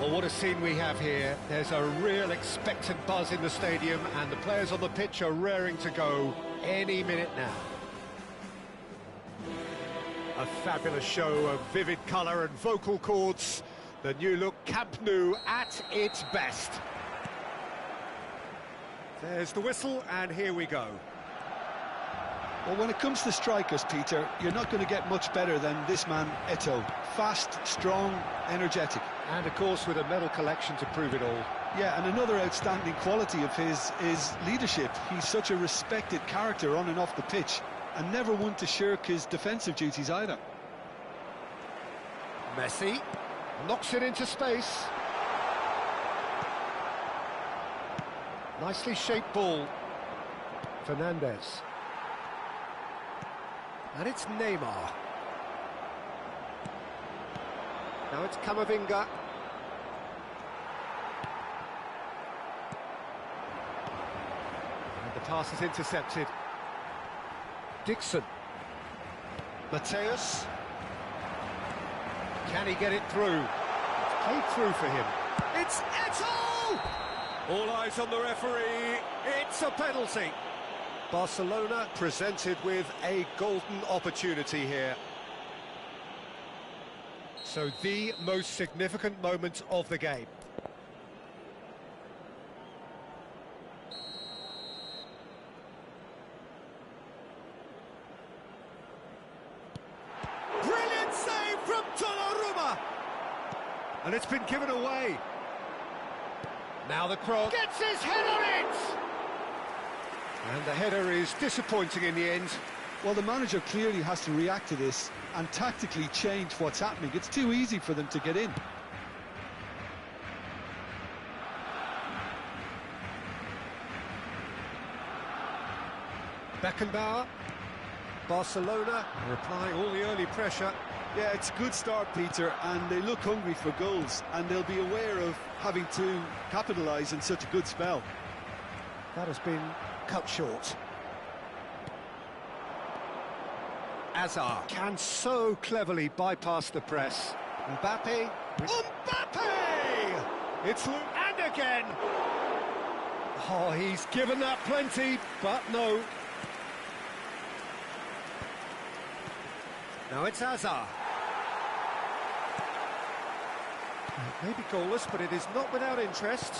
Well, what a scene we have here. There's a real expectant buzz in the stadium, and the players on the pitch are raring to go any minute now. A fabulous show of vivid colour and vocal cords. The new look Camp Nou at its best. There's the whistle, and here we go. Well, when it comes to strikers, Peter, you're not going to get much better than this man, Eto'o. Fast, strong, energetic. And, of course, with a medal collection to prove it all. Yeah, and another outstanding quality of his is leadership. He's such a respected character on and off the pitch, and never one to shirk his defensive duties either. Messi knocks it into space. Nicely shaped ball. Fernandez. And it's Neymar. Now it's Camavinga. And the pass is intercepted. Dixon. Mateus. Can he get it through? It's played through for him. It's Eto'o! All eyes on the referee. It's a penalty. Barcelona presented with a golden opportunity here. So the most significant moment of the game. Brilliant save from Donnarumma! And it's been given away. Now the cross gets his head on it! And the header is disappointing in the end. Well, the manager clearly has to react to this and tactically change what's happening. It's too easy for them to get in. Beckenbauer. Barcelona are applying all the early pressure. Yeah, it's a good start, Peter, and they look hungry for goals, and they'll be aware of having to capitalise in such a good spell. That has been cut short. Hazard can so cleverly bypass the press. Mbappe. Mbappe! It's and again! Oh, he's given that plenty, but no. Now it's Hazard. It may be goalless, but it is not without interest.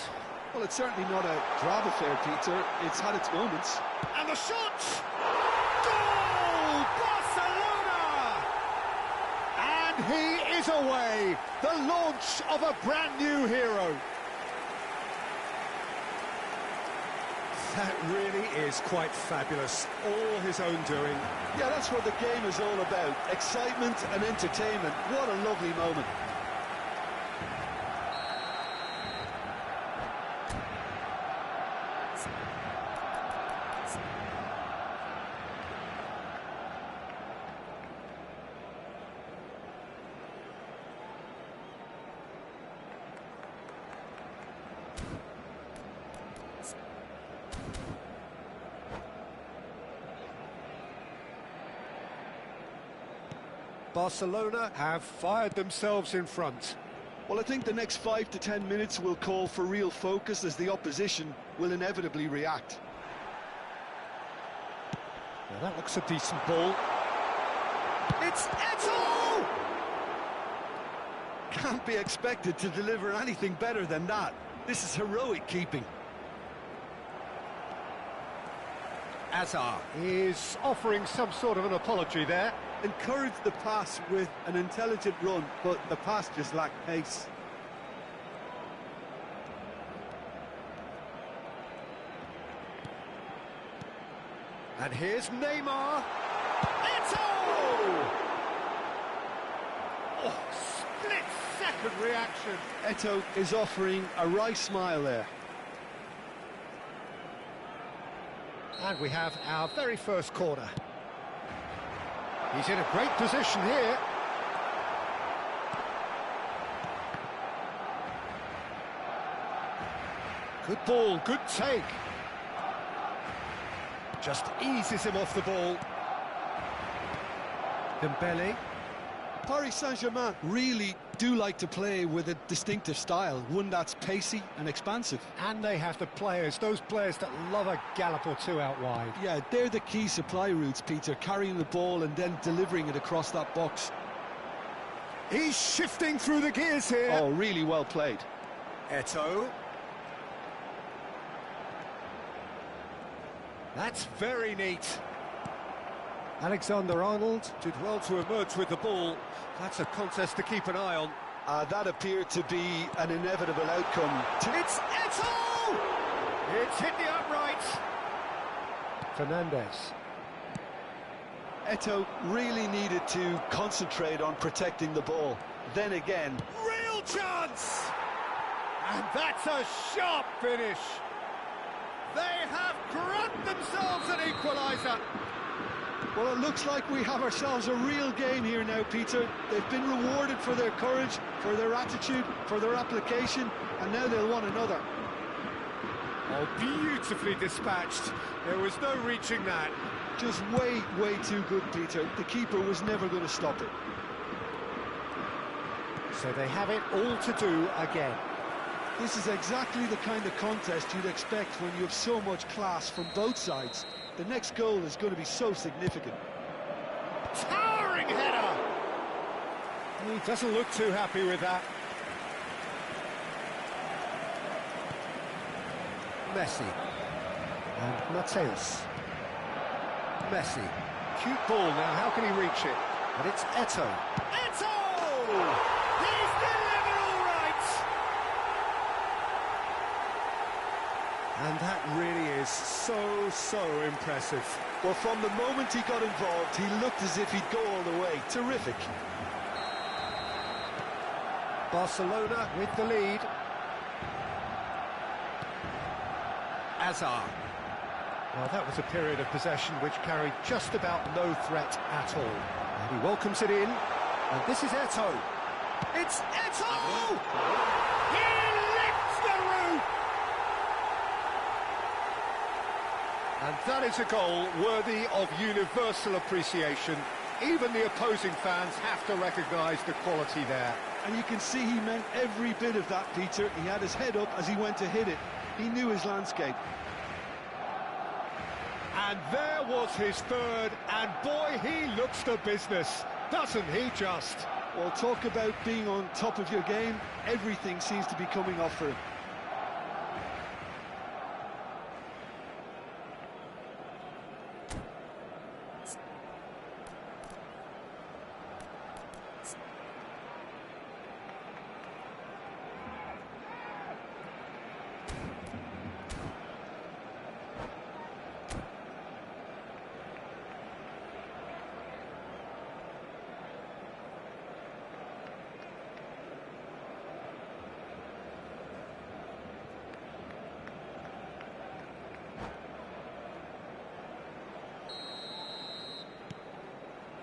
Well, it's certainly not a drab affair, Peter. It's had its moments. And the shot! Goal! Barcelona! And he is away! The launch of a brand new hero. That really is quite fabulous. All his own doing. Yeah, that's what the game is all about. Excitement and entertainment. What a lovely moment. Barcelona have fired themselves in front. Well, I think the next 5 to 10 minutes will call for real focus as the opposition will inevitably react. Now that looks a decent ball. It's Eto'o! Can't be expected to deliver anything better than that. This is heroic keeping. Hazard is offering some sort of an apology there. Encouraged the pass with an intelligent run, but the pass just lacked pace. And here's Neymar. Eto'o! Oh, split-second reaction. Eto'o is offering a wry smile there. And we have our very first corner. He's in a great position here. Good ball, good take. Just eases him off the ball. Dembele. Paris Saint-Germain really do like to play with a distinctive style, one that's pacey and expansive. And they have those players that love a gallop or two out wide. Yeah, they're the key supply routes, Peter, carrying the ball and then delivering it across that box. He's shifting through the gears here. Oh, really well played. Eto'o. That's very neat. Alexander-Arnold did well to emerge with the ball. That's a contest to keep an eye on. That appeared to be an inevitable outcome. It's Eto'o! It's hit the upright. Fernandez. Eto'o really needed to concentrate on protecting the ball. Then again, real chance! And that's a sharp finish. They have grabbed themselves an equaliser. Well, it looks like we have ourselves a real game here now, Peter. They've been rewarded for their courage, for their attitude, for their application, and now they'll want another. Oh, beautifully dispatched. There was no reaching that. Just way, way too good, Peter. The keeper was never going to stop it. So they have it all to do again. This is exactly the kind of contest you'd expect when you have so much class from both sides. The next goal is going to be so significant. Towering header! He doesn't look too happy with that. Messi. And Mateus. Messi. Cute ball now, how can he reach it? And it's Eto'o. Eto'o! He's delivered all right! And that really is so impressive. Well, from the moment he got involved, he looked as if he'd go all the way. Terrific. Barcelona with the lead. Hazard. Well, that was a period of possession which carried just about no threat at all. And he welcomes it in. And this is Eto'o. It's Eto'o! He lifts the roof! And that is a goal worthy of universal appreciation. Even the opposing fans have to recognise the quality there. And you can see he meant every bit of that, Peter. He had his head up as he went to hit it. He knew his landscape. And there was his third, and boy, he looks the business, doesn't he just? Well, talk about being on top of your game. Everything seems to be coming off for him.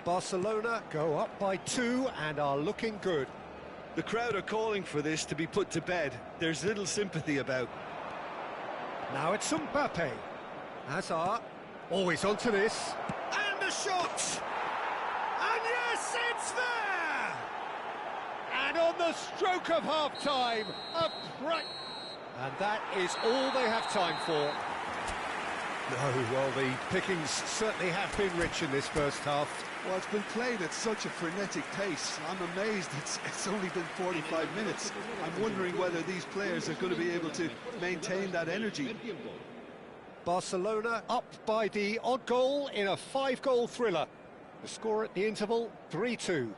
Barcelona go up by 2 and are looking good. The crowd are calling for this to be put to bed. There's little sympathy about. Now it's Mbappe. Hazard, always onto this. And the shot! And yes, it's there! And on the stroke of half-time, and that is all they have time for. No, well, the pickings certainly have been rich in this first half. Well, it's been played at such a frenetic pace. I'm amazed it's only been 45 minutes. I'm wondering whether these players are going to be able to maintain that energy. Barcelona up by the odd goal in a 5-goal thriller. The score at the interval, 3-2.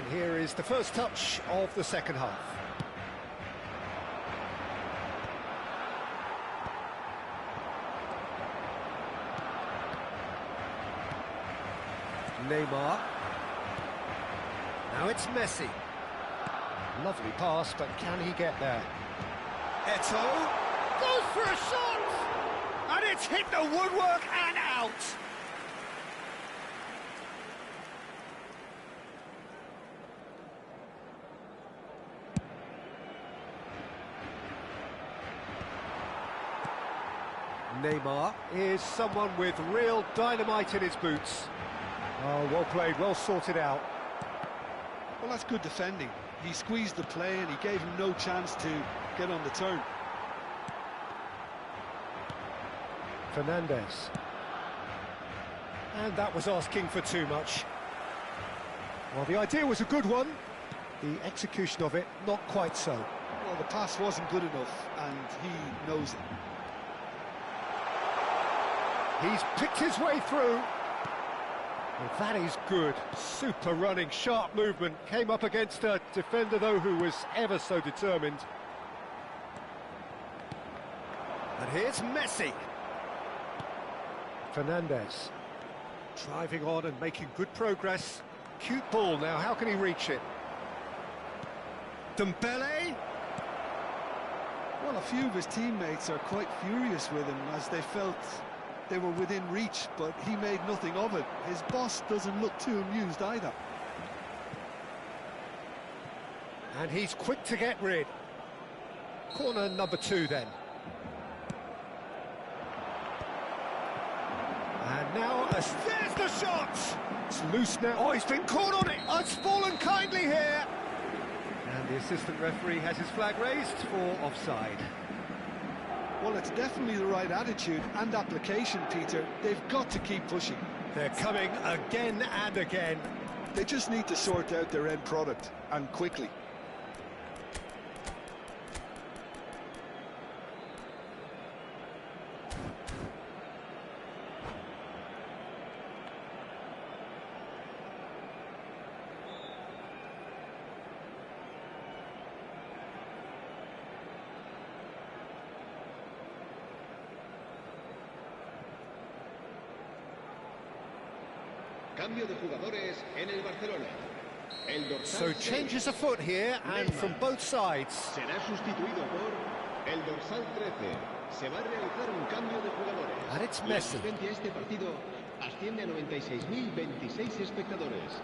Here is the first touch of the second half. Neymar. Now it's Messi. Lovely pass, but can he get there? Eto'o goes for a shot! And it's hit the woodwork and out! Neymar is someone with real dynamite in his boots. Oh, well played, well sorted out. Well, that's good defending. He squeezed the play and he gave him no chance to get on the turn. Fernandes. And that was asking for too much. Well, the idea was a good one. The execution of it, not quite so. Well, the pass wasn't good enough, and he knows it. He's picked his way through. Well, that is good. Super running, sharp movement. Came up against a defender, though, who was ever so determined. And here's Messi. Fernandes. Driving on and making good progress. Cute ball now, how can he reach it? Dembele. Well, a few of his teammates are quite furious with him as they felt they were within reach, but he made nothing of it. His boss doesn't look too amused either. And he's quick to get rid. Corner number 2 then. And now, there's the shot! It's loose now. Oh, he's been caught on it! Oh, it's fallen kindly here! And the assistant referee has his flag raised for offside. Well, it's definitely the right attitude and application, Peter. They've got to keep pushing. They're coming again and again. They just need to sort out their end product, and quickly. Cambio de jugadores en el Barcelona. El So dorsal changes afoot here and from both sides. será sustituido por el dorsal 13. Se va a realizar un cambio de jugadores. And it's La Messi. asistencia a este partido asciende a 96.026 espectadores.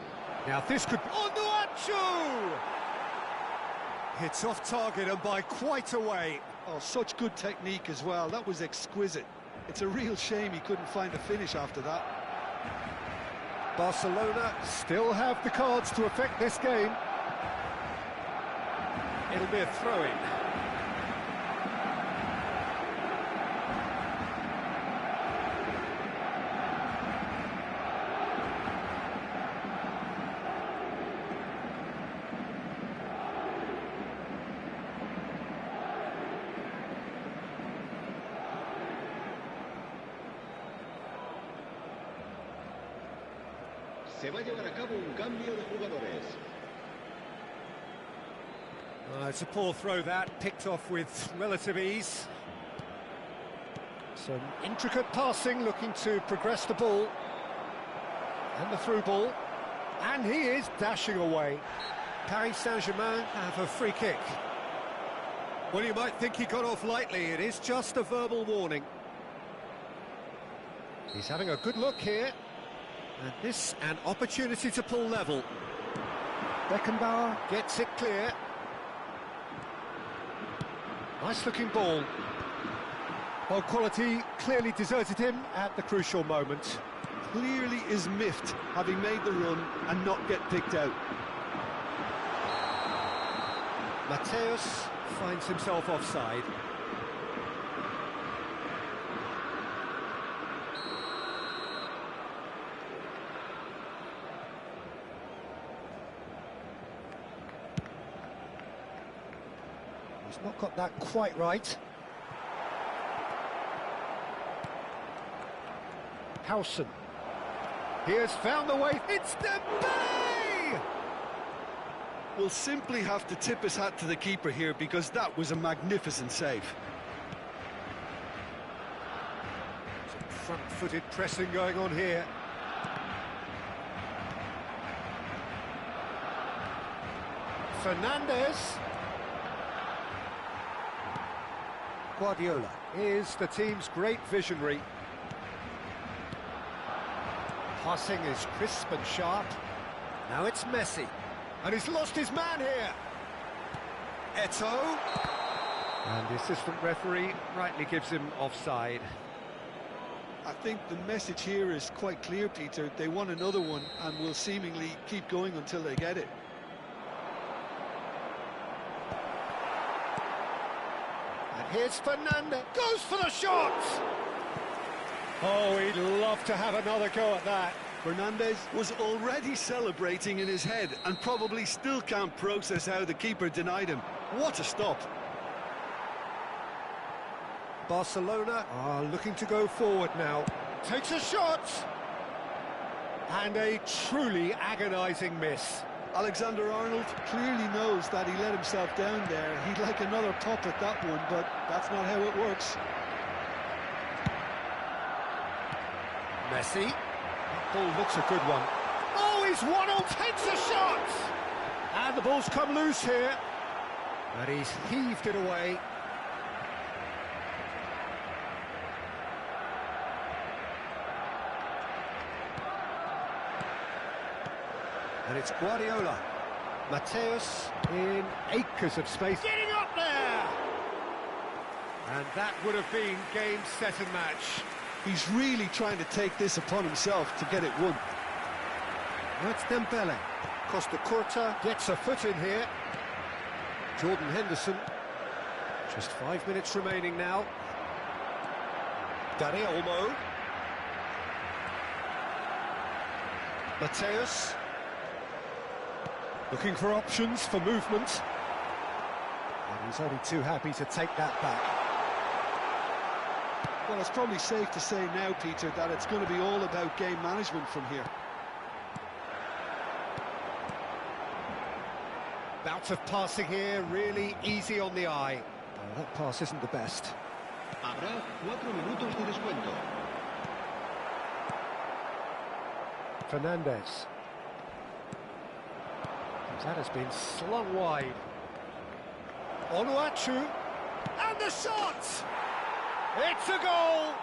Now this could... Onuachu! It's off target and by quite a way. Oh, such good technique as well. That was exquisite. It's a real shame he couldn't find a finish after that. Barcelona still have the cards to affect this game. It'll be a throw-in. Se va a llevar a cabo un cambio de jugadores. It's a poor throw that, picked off with relative ease. Some intricate passing, looking to progress the ball. And the through ball. And he is dashing away. Paris Saint-Germain have a free kick. Well, you might think he got off lightly. It is just a verbal warning. He's having a good look here. And this, an opportunity to pull level. Beckenbauer gets it clear. Nice-looking ball. Well, quality clearly deserted him at the crucial moment. Clearly is miffed, having made the run and not get picked out. Mateus finds himself offside. He's not got that quite right. Howson. He has found the way. It's Dembele! We'll simply have to tip his hat to the keeper here because that was a magnificent save. Some front-footed pressing going on here. Fernandes. Guardiola is the team's great visionary. Passing is crisp and sharp. Now it's Messi. And he's lost his man here. Eto'o. And the assistant referee rightly gives him offside. I think the message here is quite clear, Peter. They want another one and will seemingly keep going until they get it. And here's Fernandez. Goes for the shot! Oh, he'd love to have another go at that. Fernandez was already celebrating in his head and probably still can't process how the keeper denied him. What a stop! Barcelona are looking to go forward now. Takes a shot! And a truly agonising miss. Alexander-Arnold clearly knows that he let himself down there. He'd like another pop at that one, but that's not how it works. Messi. That ball looks a good one. Oh, he's 1-0, takes a shot! And the ball's come loose here. And he's heaved it away. And it's Guardiola. Mateus in acres of space. Getting up there! And that would have been game, set and match. He's really trying to take this upon himself to get it won. That's Dembele. Costa Curta gets a foot in here. Jordan Henderson. Just 5 minutes remaining now. Dani Olmo. Mateus. Looking for options for movement. And he's only too happy to take that back. Well, it's probably safe to say now, Peter, that it's going to be all about game management from here. Bout of passing here, really easy on the eye. Oh, that pass isn't the best. Habrá 4 minutos de descuento. Fernandez. That has been slung wide. Onuachu. And the shot! It's a goal!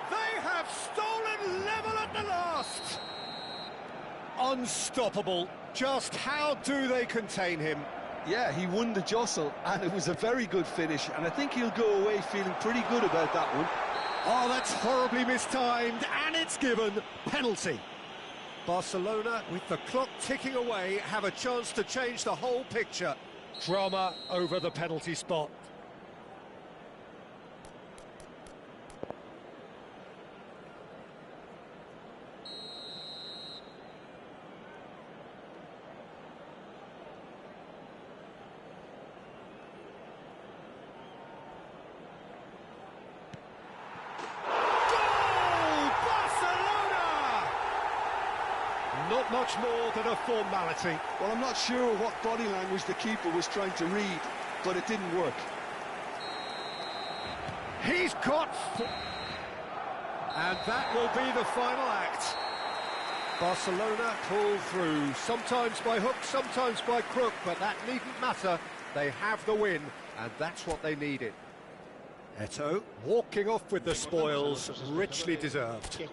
They have stolen level at the last! Unstoppable. Just how do they contain him? Yeah, he won the jostle, and it was a very good finish, and I think he'll go away feeling pretty good about that one. Oh, that's horribly mistimed, and it's given. Penalty. Barcelona, with the clock ticking away, have a chance to change the whole picture. Drama over the penalty spot. Not much more than a formality. Well, I'm not sure what body language the keeper was trying to read, but it didn't work. He's got... And that will be the final act. Barcelona pull through, sometimes by hook, sometimes by crook, but that needn't matter. They have the win, and that's what they needed. Eto'o walking off with the spoils, richly deserved.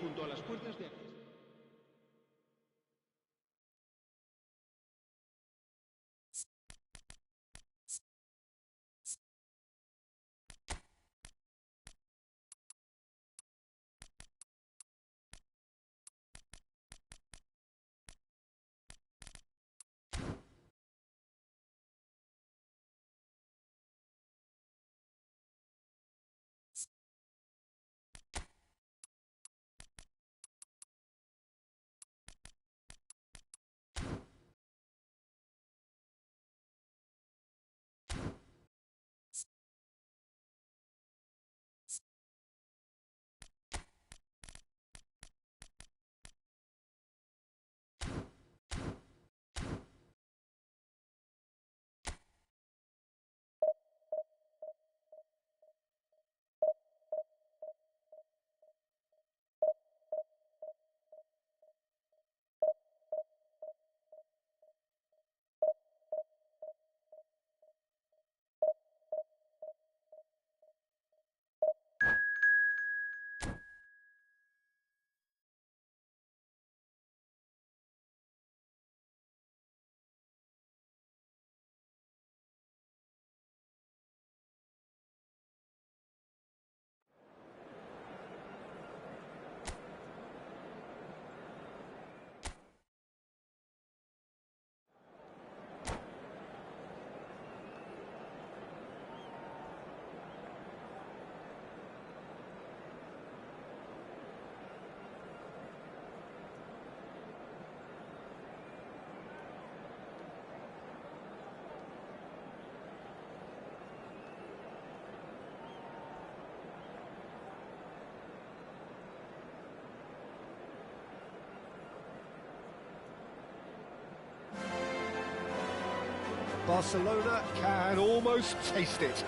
Barcelona can almost taste it.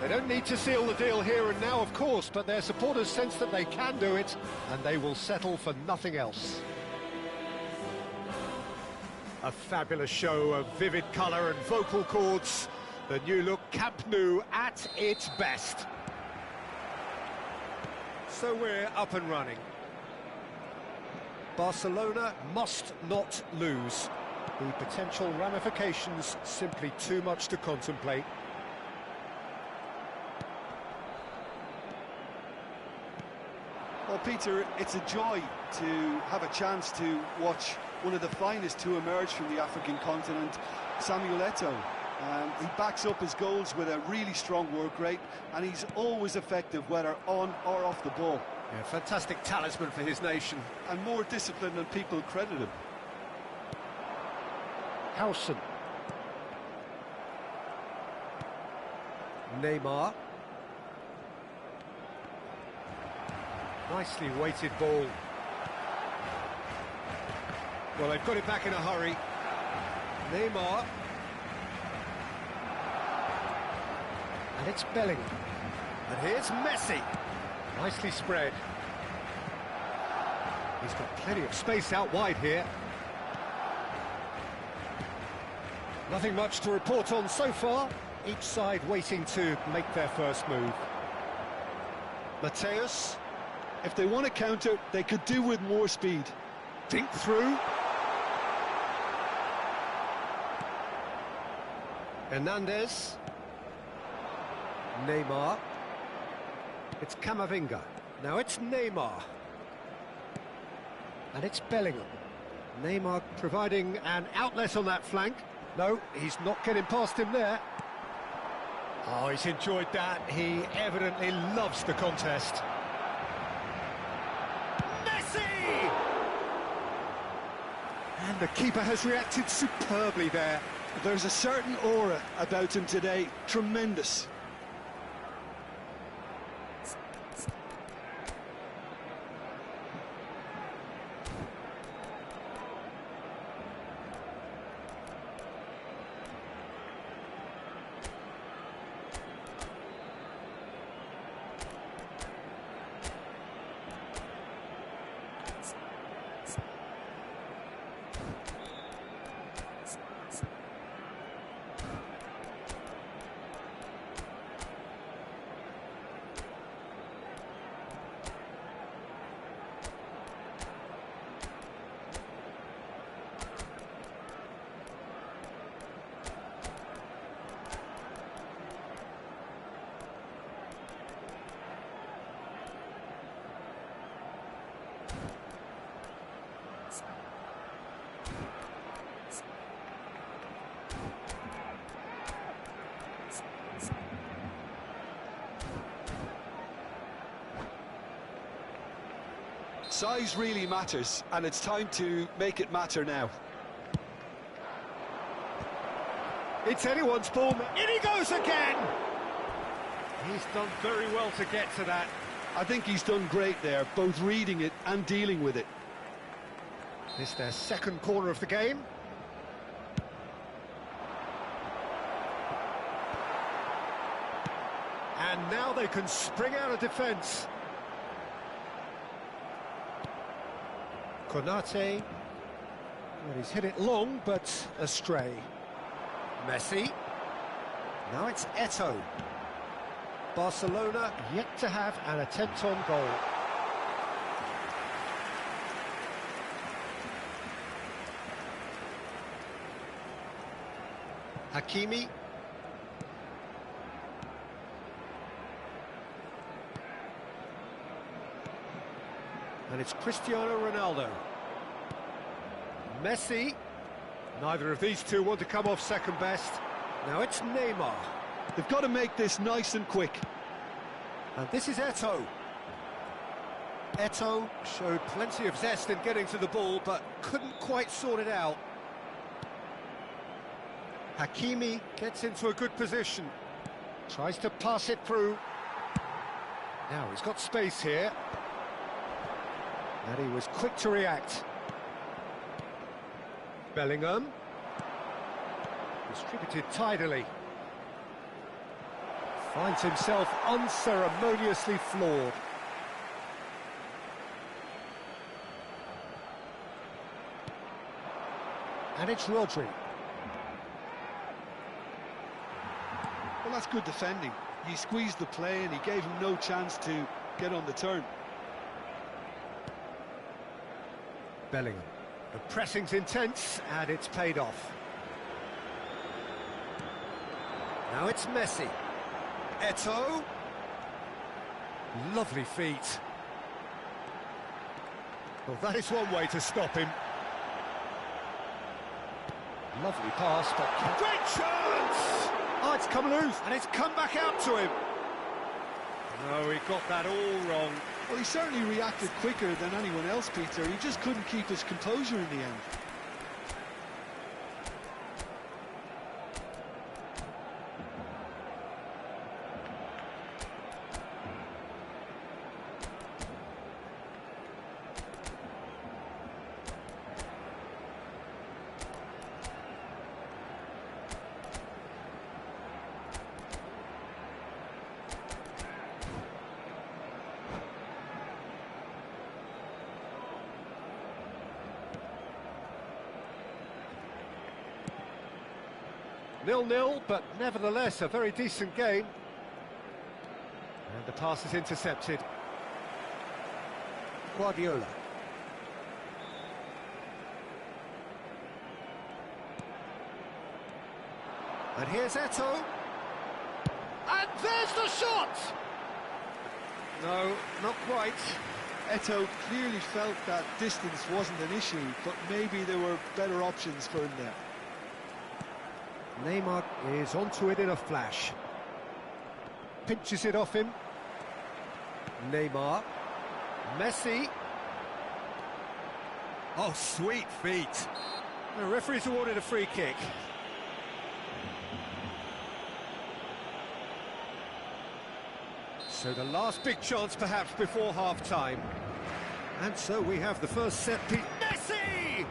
They don't need to seal the deal here and now, of course, but their supporters sense that they can do it, and they will settle for nothing else. A fabulous show of vivid colour and vocal cords. The new look Camp Nou at its best. So we're up and running. Barcelona must not lose. The potential ramifications simply too much to contemplate. Well, Peter, it's a joy to have a chance to watch one of the finest to emerge from the African continent, Samuel Eto'o. He backs up his goals with a really strong work rate, and he's always effective, whether on or off the ball. Yeah, fantastic talisman for his nation. And more discipline than people credit him. Howson. Neymar. Nicely weighted ball. Well, they've got it back in a hurry. Neymar. And it's Bellingham. And here's Messi. Nicely spread. He's got plenty of space out wide here. Nothing much to report on so far. Each side waiting to make their first move. Mateus. If they want to counter, they could do with more speed. Dink through. Hernandez. Neymar. It's Camavinga. Now it's Neymar. And it's Bellingham. Neymar providing an outlet on that flank. No, he's not getting past him there. Oh, he's enjoyed that. He evidently loves the contest. Messi! And the keeper has reacted superbly there. There's a certain aura about him today. Tremendous. Size really matters, and it's time to make it matter now. It's anyone's ball. In he goes again! He's done very well to get to that. I think he's done great there, both reading it and dealing with it. This their second corner of the game. And now they can spring out of defence. Konate. Well, he's hit it long, but astray. Messi. Now it's Eto'o. Barcelona yet to have an attempt on goal. Hakimi. And it's Cristiano Ronaldo. Messi. Neither of these two want to come off second best. Now it's Neymar. They've got to make this nice and quick. And this is Eto'o. Eto'o showed plenty of zest in getting to the ball, but couldn't quite sort it out. Hakimi gets into a good position. Tries to pass it through. Now he's got space here. And he was quick to react. Bellingham. He's Distributed tidily. Finds himself unceremoniously floored. And it's Rodri. Well, that's good defending. He squeezed the play and he gave him no chance to get on the turn. Bellingham. The pressing's intense and it's paid off. Now it's Messi. Eto'o. Lovely feet. Well, that is one way to stop him. Lovely pass, but great chance! Oh, it's come loose, and it's come back out to him. No, he got that all wrong. Well, he certainly reacted quicker than anyone else, Peter. He just couldn't keep his composure in the end. Nil-nil, but nevertheless a very decent game. And the pass is intercepted. Guardiola. And here's Eto'o. And there's the shot! No, not quite. Eto'o clearly felt that distance wasn't an issue, but maybe there were better options for him there. Neymar is onto it in a flash. Pinches it off him. Neymar. Messi. Oh, sweet feet. The referee's awarded a free kick. So the last big chance perhaps before half-time. And so we have the first set piece. Messi!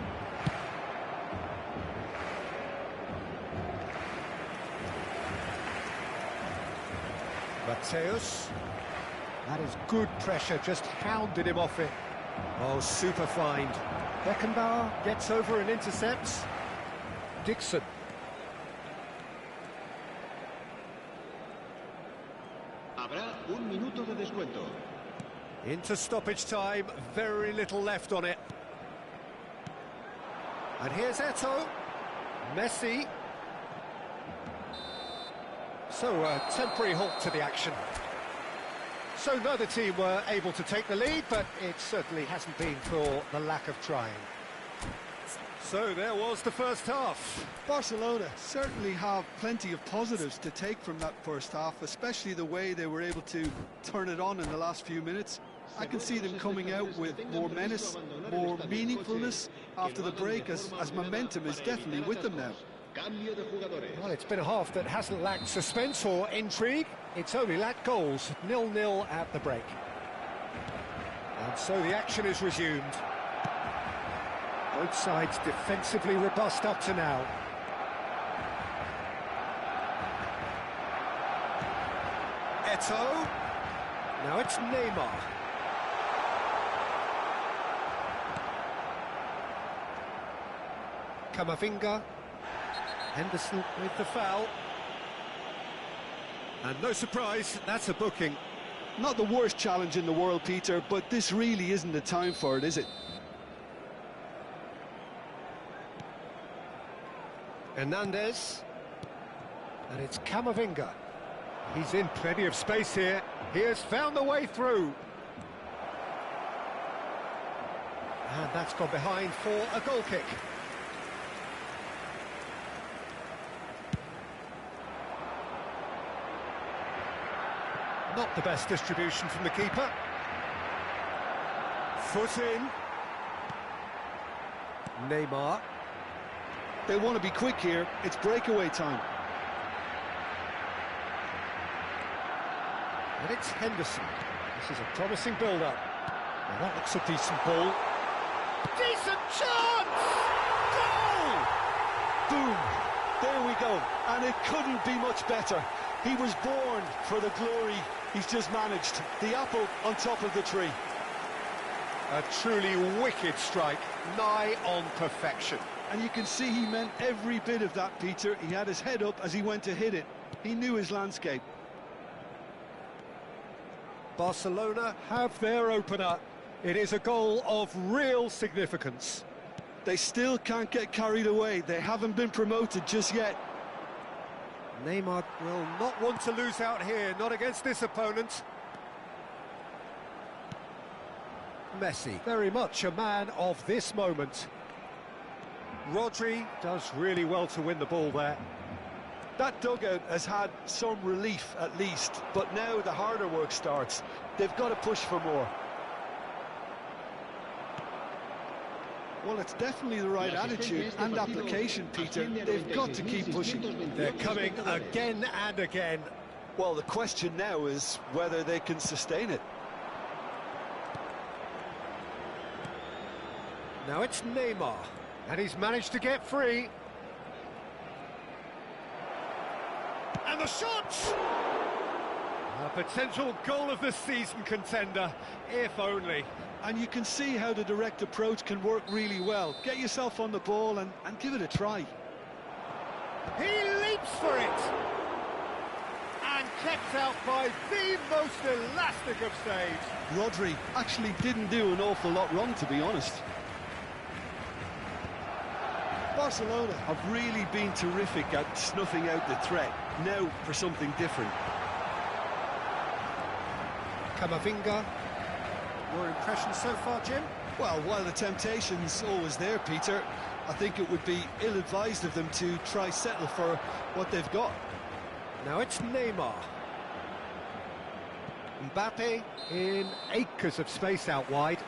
Mateus. That is good pressure, just hounded him off it. Oh, super find. Beckenbauer gets over and intercepts. Dixon. Habrá un minuto de descuento. Into stoppage time, very little left on it. And here's Eto'o. Messi. So, a temporary halt to the action. So neither team were able to take the lead, but it certainly hasn't been for the lack of trying. So there was the first half. Barcelona certainly have plenty of positives to take from that first half, especially the way they were able to turn it on in the last few minutes. I can see them coming out with more menace, more meaningfulness after the break, as momentum is definitely with them now. Well, it's been a half that hasn't lacked suspense or intrigue. It's only lacked goals. 0-0 at the break. And so the action is resumed. Both sides defensively robust up to now. Eto'o. Now it's Neymar. Camavinga. Henderson with the foul. And no surprise, that's a booking. Not the worst challenge in the world, Peter, but this really isn't the time for it, is it? Hernandez. And it's Camavinga. He's in plenty of space here. He has found the way through. And that's gone behind for a goal kick. Not the best distribution from the keeper. Foot in. Neymar. They want to be quick here. It's breakaway time. And it's Henderson. This is a promising build-up. Now that looks a decent ball. Decent chance! Goal! Boom! There we go, and it couldn't be much better. He was born for the glory he's just managed. The apple on top of the tree. A truly wicked strike, nigh on perfection. And you can see he meant every bit of that, Peter. He had his head up as he went to hit it. He knew his landscape. Barcelona have their opener. It is a goal of real significance. They still can't get carried away. They haven't been promoted just yet. Neymar will not want to lose out here, not against this opponent. Messi, very much a man of this moment. Rodri does really well to win the ball there. That dugout has had some relief at least, but now the harder work starts. They've got to push for more. Well, it's definitely the right attitude and application, Peter. They've got to keep pushing. They're coming again and again. Well, the question now is whether they can sustain it. Now it's Neymar, and he's managed to get free. And the shot! A potential goal of the season contender, if only. And you can see how the direct approach can work really well. Get yourself on the ball and give it a try. He leaps for it! And kept out by the most elastic of saves. Rodri actually didn't do an awful lot wrong, to be honest. Barcelona have really been terrific at snuffing out the threat. Now for something different. Camavinga. Your impression so far, Jim? Well, while the temptation's always there, Peter, I think it would be ill-advised of them to try settle for what they've got. Now it's Neymar. Mbappe in acres of space out wide.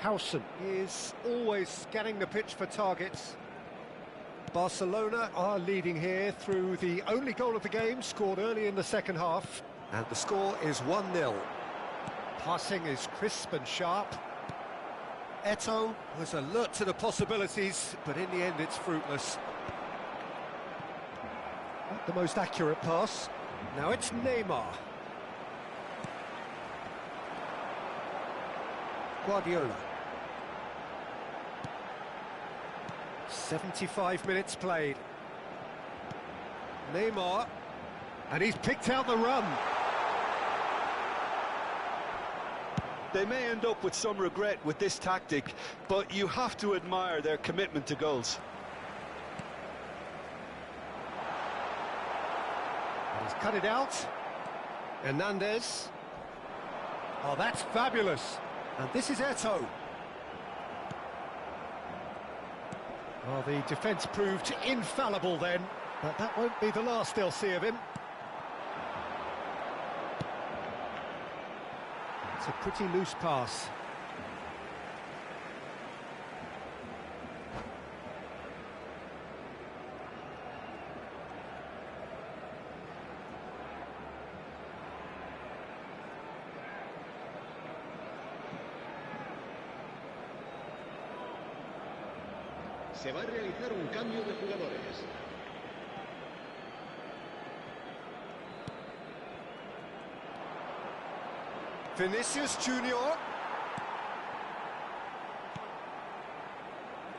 Howson is always scanning the pitch for targets. Barcelona are leading here through the only goal of the game, scored early in the second half. And the score is 1-0. Passing is crisp and sharp. Eto'o was alert to the possibilities, but in the end it's fruitless. Not the most accurate pass. Now it's Neymar. Guardiola. 75 minutes played. Neymar, and he's picked out the run. They may end up with some regret with this tactic, but you have to admire their commitment to goals. And he's cut it out. Hernandez. Oh, that's fabulous. And this is Eto'o. Well, the defence proved infallible then, but that won't be the last they'll see of him. It's a pretty loose pass. Se va a realizar un cambio de jugadores. Vinicius Junior.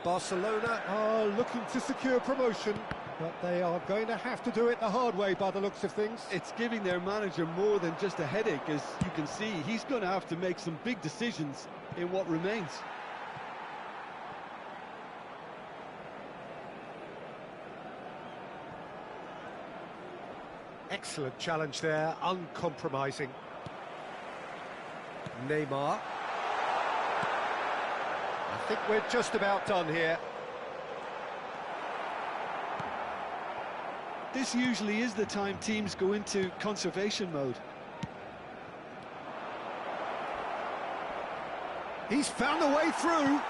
Barcelona are looking to secure promotion, but they are going to have to do it the hard way by the looks of things. It's giving their manager more than just a headache, as you can see. He's going to have to make some big decisions in what remains. Excellent challenge there, uncompromising. Neymar. I think we're just about done here. This usually is the time teams go into conservation mode. He's found a way through.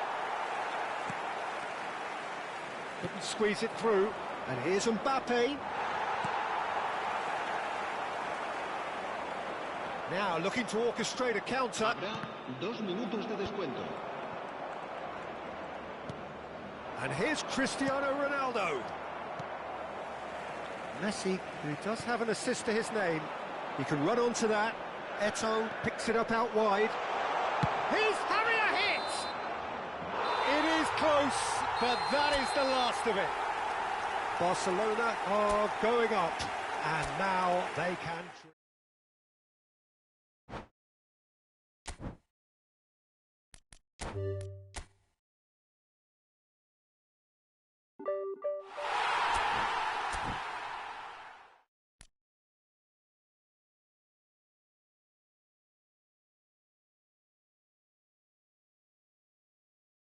Couldn't squeeze it through. And here's Mbappe. Now looking to orchestrate a counter. Habrá 2 minutos de descuento. And here's Cristiano Ronaldo. Messi, who does have an assist to his name. He can run onto that. Eto'o picks it up out wide. Here's Harrier hit! It is close, but that is the last of it. Barcelona are going up, and now they can...